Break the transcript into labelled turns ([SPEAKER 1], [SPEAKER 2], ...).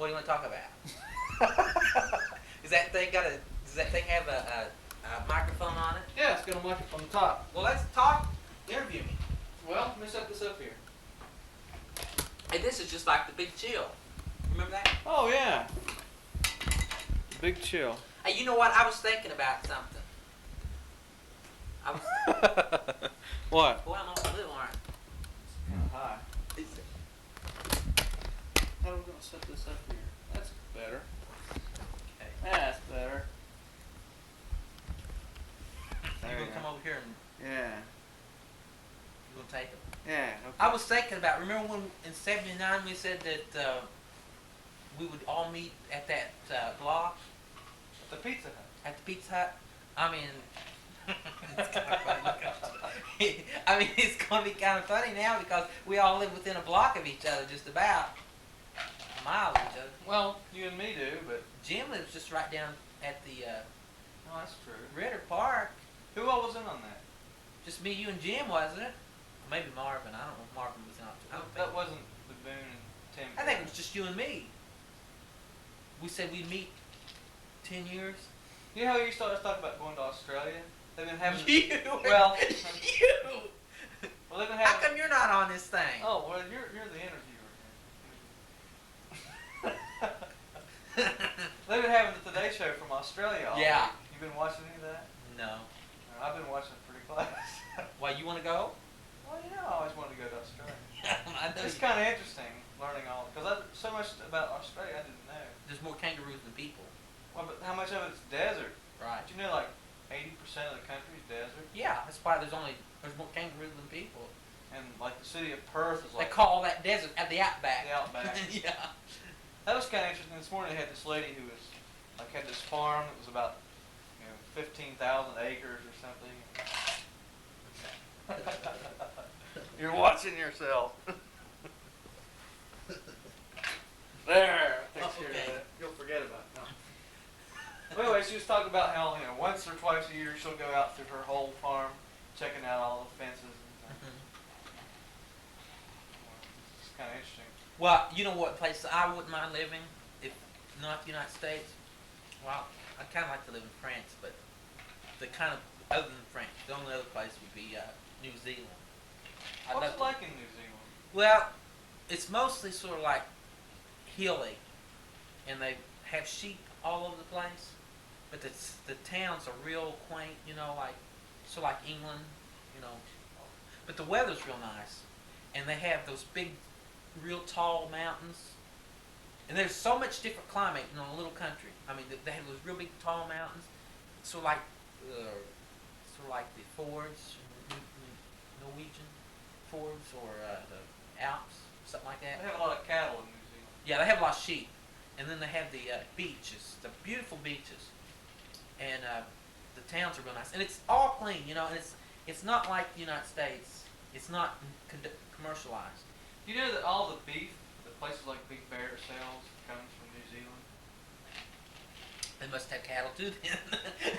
[SPEAKER 1] What do you want to talk about? Does that thing have a microphone on it?
[SPEAKER 2] Yeah, it's got a microphone on the top.
[SPEAKER 1] Well, let's talk. Interview me.
[SPEAKER 2] Well, let me set this up here.
[SPEAKER 1] Hey, this is just like the Big Chill. Remember that?
[SPEAKER 2] Oh, yeah. Big Chill.
[SPEAKER 1] Hey, you know what? I was thinking about something. I was.
[SPEAKER 2] What?
[SPEAKER 1] Boy, I'm awful little, aren't
[SPEAKER 2] Kind of high. How are we going to set this up here? That's better.
[SPEAKER 1] Okay.
[SPEAKER 2] That's better.
[SPEAKER 1] You're gonna come over here and
[SPEAKER 2] Yeah.
[SPEAKER 1] you're gonna take it.
[SPEAKER 2] Yeah. Okay.
[SPEAKER 1] I was thinking about. Remember when in '79 we said that we would all meet at that block
[SPEAKER 2] The Pizza Hut.
[SPEAKER 1] at the Pizza Hut? I mean, it's kind of funny. I mean, it's gonna be kind of funny now because we all live within a block of each other, just about a mile of each other.
[SPEAKER 2] Well, you and me do, but
[SPEAKER 1] Jim lives just right down at the
[SPEAKER 2] no, that's true.
[SPEAKER 1] Ritter Park.
[SPEAKER 2] Who all was in on that?
[SPEAKER 1] Just me, you, and Jim, wasn't it? Maybe Marvin. I don't know if Marvin was in on it. I don't
[SPEAKER 2] That
[SPEAKER 1] think.
[SPEAKER 2] wasn't the Boone and Tim.
[SPEAKER 1] I think it was just you and me. We said we'd meet 10 years.
[SPEAKER 2] You know how you started talking about going to Australia? They've been having.
[SPEAKER 1] You.
[SPEAKER 2] Well,
[SPEAKER 1] you.
[SPEAKER 2] well, they've been
[SPEAKER 1] How
[SPEAKER 2] having.
[SPEAKER 1] come you're not on this thing?
[SPEAKER 2] Oh, well, you're the interviewer here. They've been having the Today Show from Australia all
[SPEAKER 1] Yeah.
[SPEAKER 2] week. You been watching any of that?
[SPEAKER 1] No.
[SPEAKER 2] I've been watching it pretty close.
[SPEAKER 1] Why, you want to go?
[SPEAKER 2] Well, you know, I always wanted to go to Australia.
[SPEAKER 1] I know
[SPEAKER 2] It's
[SPEAKER 1] you-
[SPEAKER 2] kind of interesting learning all, because so much about Australia I didn't know.
[SPEAKER 1] There's more kangaroos than people.
[SPEAKER 2] Well, but how much of it's desert?
[SPEAKER 1] Right.
[SPEAKER 2] Did you know like 80% of the country is desert?
[SPEAKER 1] Yeah, that's why there's more kangaroos than people.
[SPEAKER 2] And like the city of Perth is
[SPEAKER 1] They
[SPEAKER 2] like
[SPEAKER 1] call that desert at the outback.
[SPEAKER 2] the outback.
[SPEAKER 1] Yeah.
[SPEAKER 2] That was kind of interesting. This morning they had this lady who was like had this farm that was about 15,000 acres or something. You're watching yourself. There. Takes care of
[SPEAKER 1] Okay.
[SPEAKER 2] that. You'll forget about it. No. Well, anyway, she was talking about how once or twice a year she'll go out through her whole farm, checking out all the fences. And it's kind of interesting.
[SPEAKER 1] Well, you know what place I wouldn't mind living if not the United States? Well, I'd kind of like to live in France, but the kind of, other than France, the only other place would be New Zealand. I'd
[SPEAKER 2] What's
[SPEAKER 1] love
[SPEAKER 2] it
[SPEAKER 1] to-
[SPEAKER 2] like in New Zealand?
[SPEAKER 1] Well, it's mostly sort of like hilly, and they have sheep all over the place, but the towns are real quaint, like sort of like England, but the weather's real nice, and they have those big, real tall mountains, and there's so much different climate in a little country. I mean, they have those real big tall mountains, sort of like the Fords, Norwegian Fords, or the Alps, something like that.
[SPEAKER 2] They have a lot of cattle in New Zealand.
[SPEAKER 1] Yeah, they have a lot of sheep, and then they have the beaches, the beautiful beaches, and the towns are real nice, and it's all clean, and it's not like the United States. It's not commercialized.
[SPEAKER 2] Do you know that all the beef that places like Big Bear sells comes from New Zealand?
[SPEAKER 1] They must have cattle too, then.